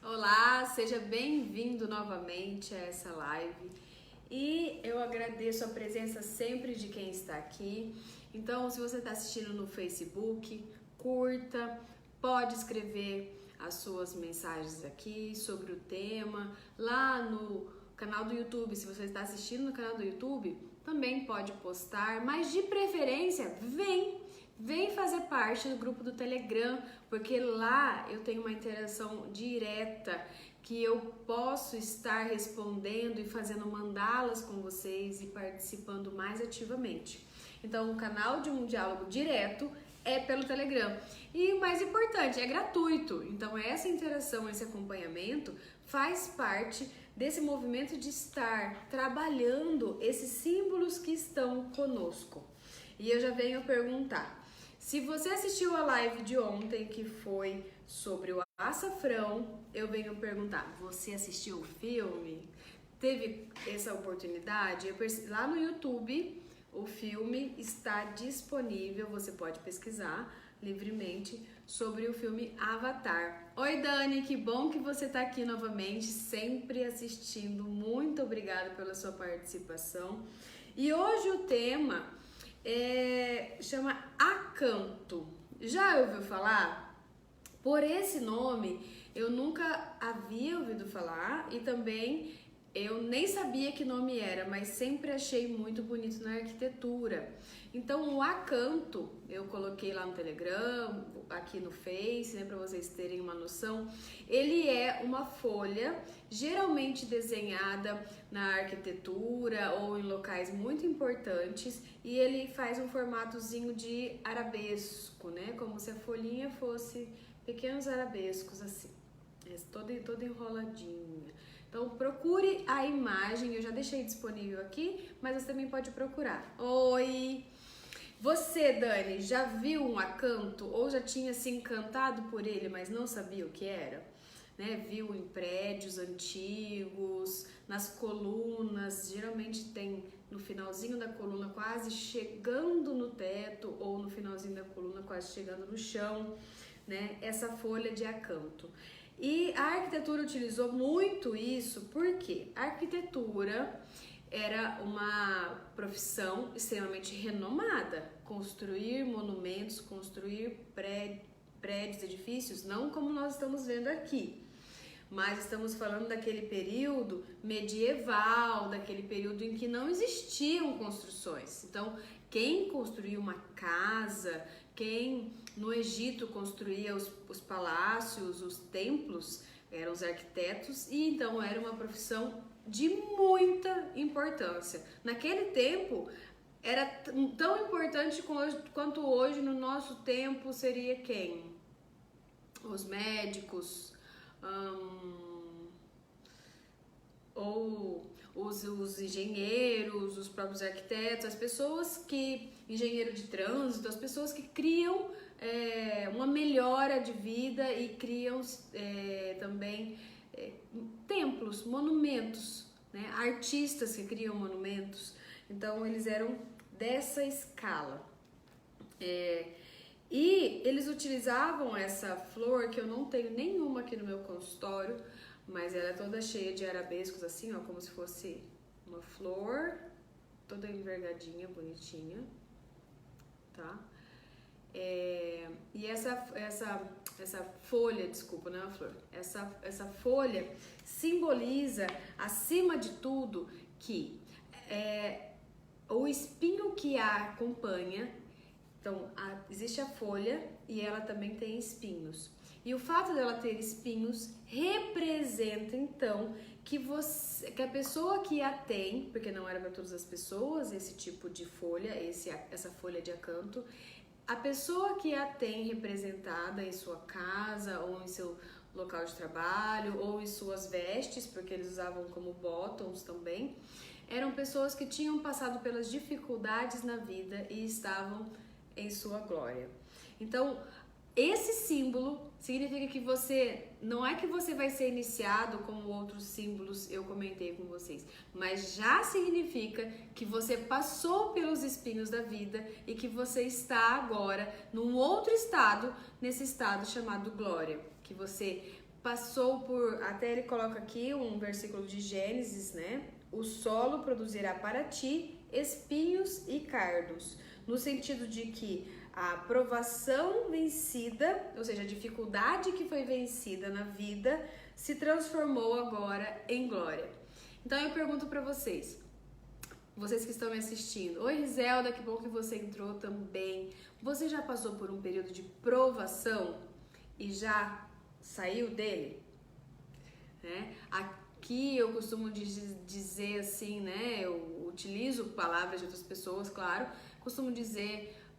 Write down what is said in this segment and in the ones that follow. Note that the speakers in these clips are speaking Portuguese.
Olá, seja bem-vindo novamente a essa live e eu agradeço a presença sempre de quem está aqui. Então, se você está assistindo no Facebook, curta, pode escrever as suas mensagens aqui sobre o tema. Lá no canal do YouTube, se você está assistindo no canal do YouTube, também pode postar, mas de preferência, Vem fazer parte do grupo do Telegram, porque lá eu tenho uma interação direta que eu posso estar respondendo e fazendo mandalas com vocês e participando mais ativamente. Então, o canal de um diálogo direto é pelo Telegram. E o mais importante, é gratuito. Então, essa interação, esse acompanhamento faz parte desse movimento de estar trabalhando esses símbolos que estão conosco. E eu já venho perguntar, se você assistiu a live de ontem, que foi sobre o açafrão, eu venho perguntar, você assistiu o filme? Teve essa oportunidade? Lá no YouTube, o filme está disponível, você pode pesquisar livremente sobre o filme Avatar. Oi Dani, que bom que você está aqui novamente, sempre assistindo, muito obrigada pela sua participação. E hoje o tema chama Acanto. Já ouviu falar? Por esse nome eu nunca havia ouvido falar e também eu nem sabia que nome era, mas sempre achei muito bonito na arquitetura. Então o acanto eu coloquei lá no Telegram, aqui no Face, né, para vocês terem uma noção. Ele é uma folha geralmente desenhada na arquitetura ou em locais muito importantes e ele faz um formatozinho de arabesco, né, como se a folhinha fosse pequenos arabescos assim, toda enroladinha. Então procure a imagem, eu já deixei disponível aqui, mas você também pode procurar. Oi! Você, Dani, já viu um acanto ou já tinha se encantado por ele, mas não sabia o que era? Né? Viu em prédios antigos, nas colunas, geralmente tem no finalzinho da coluna quase chegando no teto ou no finalzinho da coluna quase chegando no chão, né? Essa folha de acanto. E a arquitetura utilizou muito isso porque a arquitetura era uma profissão extremamente renomada. Construir monumentos, construir prédios, edifícios, não como nós estamos vendo aqui, mas estamos falando daquele período medieval, daquele período em que não existiam construções. Então, quem construía uma casa, quem no Egito construía os palácios, os templos, eram os arquitetos, e então era uma profissão de muita importância. Naquele tempo, era tão importante quanto hoje, no nosso tempo, seria quem? Os médicos, ou os engenheiros, os próprios arquitetos, as pessoas que, engenheiro de trânsito, as pessoas que criam uma melhora de vida e criam também templos, monumentos, né? Artistas que criam monumentos. Então eles eram dessa escala. E eles utilizavam essa flor, que eu não tenho nenhuma aqui no meu consultório, mas ela é toda cheia de arabescos assim, ó, como se fosse uma flor, toda envergadinha, bonitinha, tá? E essa folha, desculpa, não é uma flor, essa folha simboliza, acima de tudo, que o espinho que a acompanha. Então, existe a folha e ela também tem espinhos. E o fato dela ter espinhos representa, então, que a pessoa que a tem, porque não era para todas as pessoas esse tipo de folha, essa folha de acanto, a pessoa que a tem representada em sua casa ou em seu local de trabalho ou em suas vestes, porque eles usavam como bottoms também, eram pessoas que tinham passado pelas dificuldades na vida e estavam em sua glória. Então, esse símbolo significa que não é que você vai ser iniciado como outros símbolos eu comentei com vocês, mas já significa que você passou pelos espinhos da vida e que você está agora num outro estado, nesse estado chamado glória, que você passou por, até ele coloca aqui um versículo de Gênesis, né? O solo produzirá para ti espinhos e cardos, no sentido de que a provação vencida, ou seja, a dificuldade que foi vencida na vida, se transformou agora em glória. Então eu pergunto para vocês que estão me assistindo, oi Rizelda, que bom que você entrou também. Você já passou por um período de provação e já saiu dele? Né? Aqui eu costumo dizer assim, né? Eu utilizo palavras de outras pessoas, claro. Costumo dizer,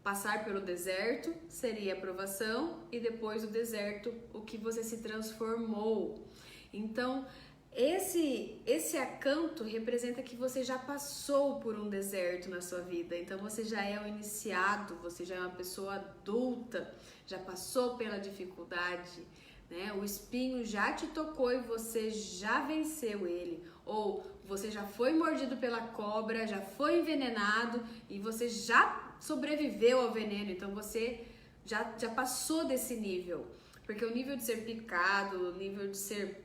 passar pelo deserto seria a provação e depois do deserto o que você se transformou. Então, esse acanto representa que você já passou por um deserto na sua vida. Então, você já é um iniciado, você já é uma pessoa adulta, já passou pela dificuldade, né? O espinho já te tocou e você já venceu ele. Ou você já foi mordido pela cobra, já foi envenenado e você já sobreviveu ao veneno. Então você já passou desse nível. Porque o nível de ser picado, o nível de ser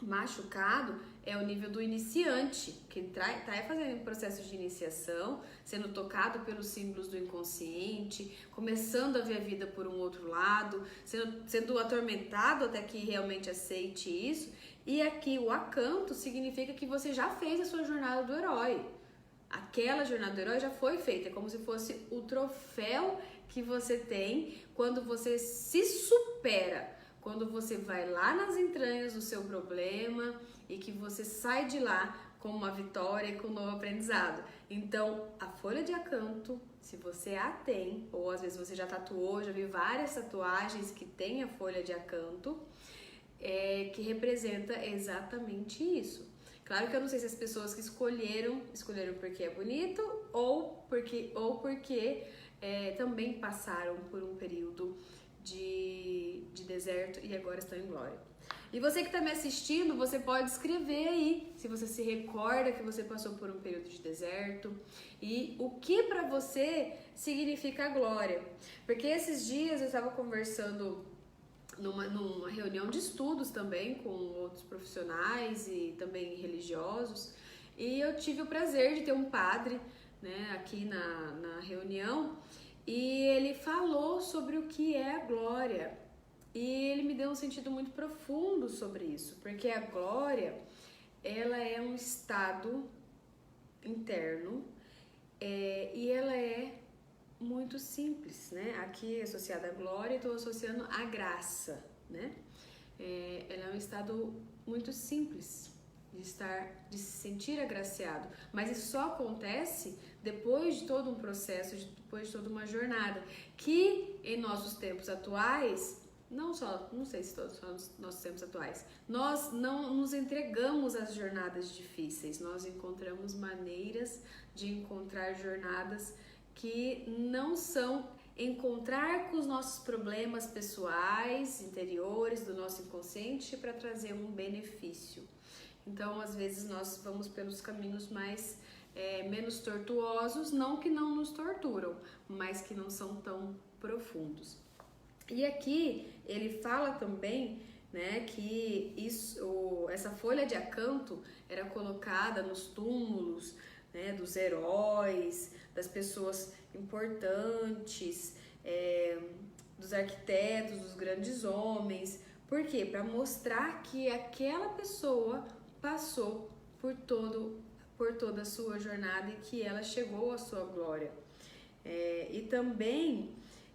machucado é o nível do iniciante, que está fazendo um processo de iniciação, sendo tocado pelos símbolos do inconsciente, começando a ver a vida por um outro lado, sendo atormentado até que realmente aceite isso. E aqui o acanto significa que você já fez a sua jornada do herói. Aquela jornada do herói já foi feita, é como se fosse o troféu que você tem quando você se supera. Quando você vai lá nas entranhas do seu problema e que você sai de lá com uma vitória e com um novo aprendizado. Então, a folha de acanto, se você a tem, ou às vezes você já tatuou, já viu várias tatuagens que tem a folha de acanto, que representa exatamente isso. Claro que eu não sei se as pessoas que escolheram porque é bonito ou porque também passaram por um período de deserto e agora estão em glória. E você que está me assistindo, você pode escrever aí, se você se recorda que você passou por um período de deserto e o que para você significa a glória. Porque esses dias eu estava conversando numa reunião de estudos também com outros profissionais e também religiosos, e eu tive o prazer de ter um padre, né, aqui na reunião. E ele falou sobre o que é a glória. E ele me deu um sentido muito profundo sobre isso. Porque a glória, ela é um estado interno e ela é muito simples, né? Aqui associada à glória, estou associando a graça, né? Ela é um estado muito simples de se sentir agraciado. Mas isso só acontece depois de todo um processo, depois de toda uma jornada, que em nossos tempos atuais, não sei se todos são nos nossos tempos atuais, nós não nos entregamos às jornadas difíceis, nós encontramos maneiras de encontrar jornadas que não são encontrar com os nossos problemas pessoais, interiores, do nosso inconsciente para trazer um benefício. Então, às vezes, nós vamos pelos caminhos menos tortuosos, não que não nos torturam, mas que não são tão profundos. E aqui ele fala também, né, que essa folha de acanto era colocada nos túmulos, né, dos heróis, das pessoas importantes, dos arquitetos, dos grandes homens. Por quê? Para mostrar que aquela pessoa passou por toda a sua jornada e que ela chegou à sua glória. E também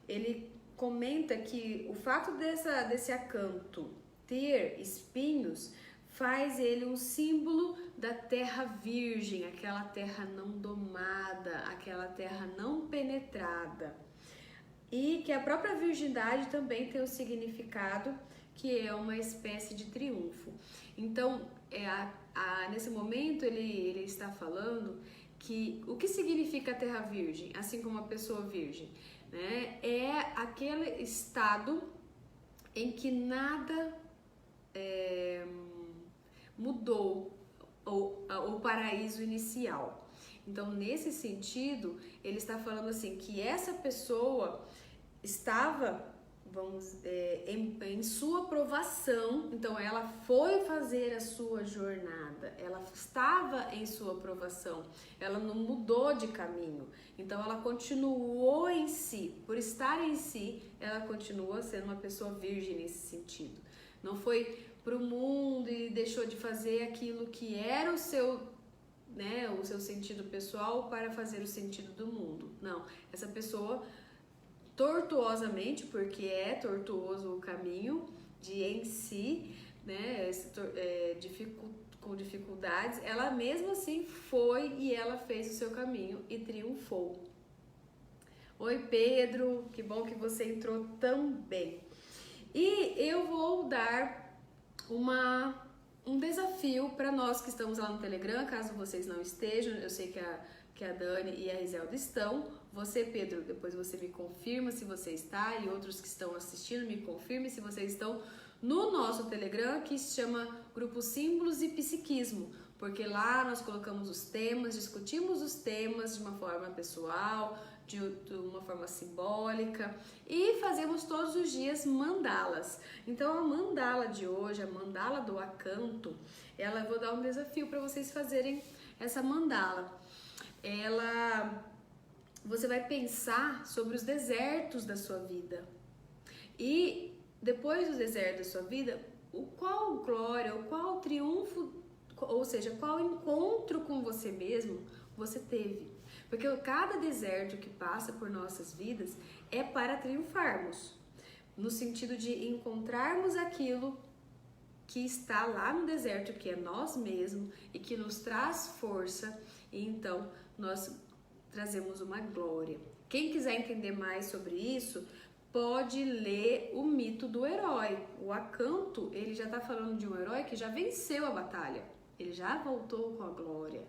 ele comenta que o fato desse acanto ter espinhos faz ele um símbolo da terra virgem, aquela terra não domada, aquela terra não penetrada. E que a própria virgindade também tem um significado que é uma espécie de triunfo. Então, nesse momento ele está falando que o que significa a terra virgem, assim como a pessoa virgem, né? É aquele estado em que nada mudou o paraíso inicial. Então, nesse sentido, ele está falando assim que essa pessoa estava em sua provação. Então ela foi fazer a sua jornada, ela estava em sua provação, ela não mudou de caminho, então ela continuou em si. Por estar em si, ela continua sendo uma pessoa virgem nesse sentido. Não foi pro mundo e deixou de fazer aquilo que era o seu sentido pessoal para fazer o sentido do mundo. Não, essa pessoa tortuosamente, porque é tortuoso o caminho de em si, né, com dificuldades, ela mesmo assim foi e ela fez o seu caminho e triunfou. Oi Pedro, que bom que você entrou também. E eu vou dar um desafio para nós que estamos lá no Telegram, caso vocês não estejam. Eu sei que a Dani e a Riselda estão. Você, Pedro, depois você me confirma se você está, e outros que estão assistindo me confirme se vocês estão no nosso Telegram, que se chama Grupo Símbolos e Psiquismo, porque lá nós colocamos os temas, discutimos os temas de uma forma pessoal, de uma forma simbólica, e fazemos todos os dias mandalas. Então a mandala de hoje, a mandala do acanto, eu vou dar um desafio para vocês fazerem essa mandala. Você vai pensar sobre os desertos da sua vida, e depois do deserto da sua vida, qual glória, qual triunfo, ou seja, qual encontro com você mesmo você teve. Porque cada deserto que passa por nossas vidas é para triunfarmos, no sentido de encontrarmos aquilo que está lá no deserto, que é nós mesmos e que nos traz força, e então nós trazemos uma glória. Quem quiser entender mais sobre isso, pode ler o mito do herói. O Acanto, ele já está falando de um herói que já venceu a batalha, ele já voltou com a glória,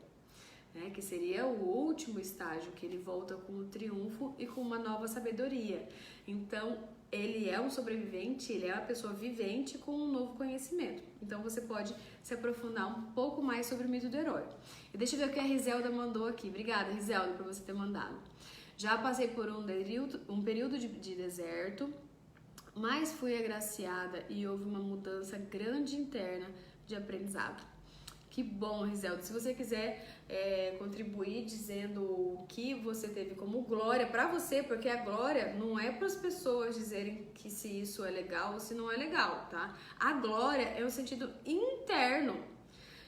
né? Que seria o último estágio, que ele volta com o triunfo e com uma nova sabedoria. Então, ele é um sobrevivente, ele é uma pessoa vivente com um novo conhecimento. Então, você pode se aprofundar um pouco mais sobre o mito do herói. E deixa eu ver o que a Riselda mandou aqui. Obrigada, Riselda, por você ter mandado. Já passei por um período de deserto, mas fui agraciada e houve uma mudança grande interna de aprendizado. Que bom, Riselda. Se você quiser contribuir dizendo o que você teve como glória para você, porque a glória não é para as pessoas dizerem que se isso é legal ou se não é legal, tá? A glória é um sentido interno.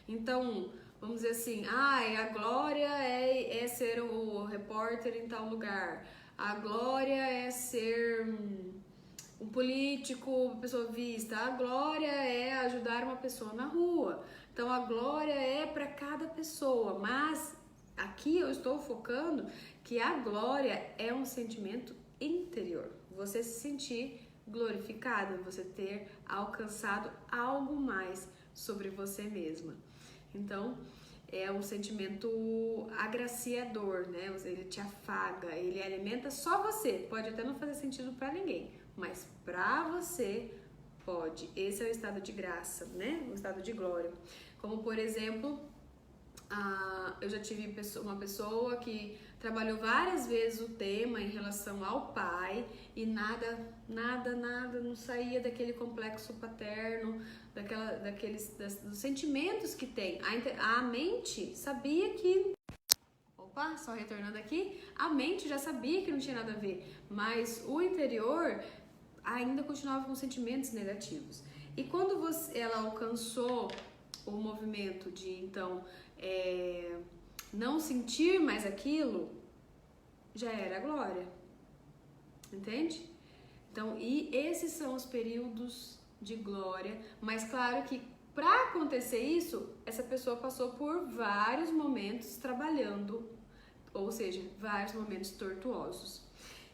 Então, vamos dizer assim, a glória é ser o repórter em tal lugar. A glória é ser um político, uma pessoa vista. A glória é ajudar uma pessoa na rua. Então a glória é para cada pessoa, mas aqui eu estou focando que a glória é um sentimento interior. Você se sentir glorificado, você ter alcançado algo mais sobre você mesma. Então é um sentimento agraciador, né? Ele te afaga, ele alimenta só você. Pode até não fazer sentido para ninguém, mas para você pode. Esse é o estado de graça, né? O estado de glória. Como, por exemplo, eu já tive uma pessoa que trabalhou várias vezes o tema em relação ao pai e nada não saía daquele complexo paterno, dos sentimentos que tem. A mente sabia que... Opa, só retornando aqui. A mente já sabia que não tinha nada a ver, mas o interior ainda continuava com sentimentos negativos. E quando ela alcançou o movimento de, então, não sentir mais aquilo, já era glória. Entende? Então, e esses são os períodos de glória, mas claro que para acontecer isso, essa pessoa passou por vários momentos trabalhando, ou seja, vários momentos tortuosos.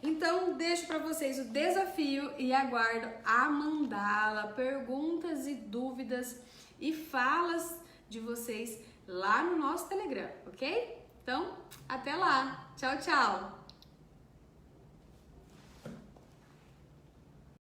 Então, deixo para vocês o desafio e aguardo a mandala, perguntas e dúvidas e falas de vocês lá no nosso Telegram, ok? Então, até lá. Tchau, tchau!